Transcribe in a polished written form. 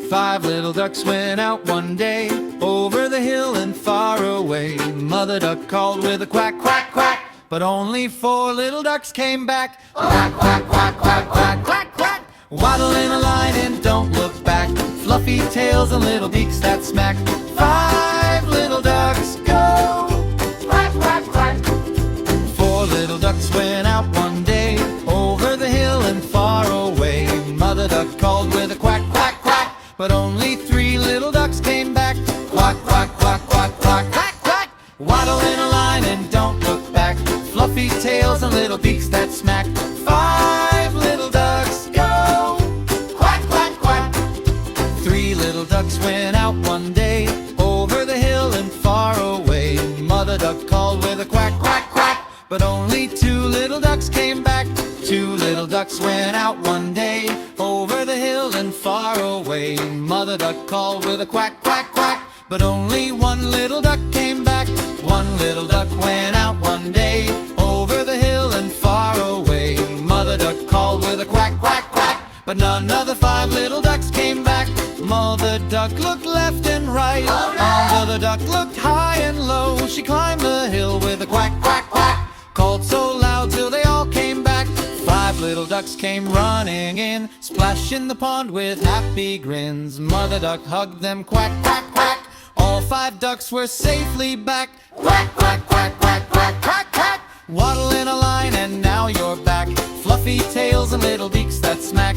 5 little ducks went out one day, over the hill and far away. Mother duck called with a quack, quack, quack, but only 4 little ducks came back. Quack, quack, quack, quack, quack, quack, quack. Waddle in a line and don't look back, fluffy tails and little beaks that smack. 5 little ducks go, quack, quack, quack. 4 little ducks went out one day, over the hill and far away. Mother duck called with a quack, quack, quack, but only 3 little ducks came back. Quack, quack, quack, quack, quack, quack, quack. Waddle in a line and don't look back, fluffy tails and little beaks that smack. 5 little ducks go, quack, quack, quack. 3 little ducks went out one day, over the hill and far away. Mother duck called with a quack, quack, quack, but only 2 little ducks came back. 2 little ducks went out one day, over the hill and far away. Mother duck called with a quack, quack, quack, but only 1 little duck came back. 1 little duck went out one day, over the hill and far away. Mother duck called with a quack, quack, quack, but none of the 5 little ducks came back. Mother duck looked left and right, Mother duck looked high and low. She climbed the hill with a quack, quack, quack, called so loud till they all came back. 5 little ducks came running in, splash in the pond with happy grins. Mother duck hugged them, quack, quack, quack. All 5 ducks were safely back. Quack, quack, quack, quack, quack, quack, quack. Waddle in a line and now you're back, fluffy tails and little beaks that smack.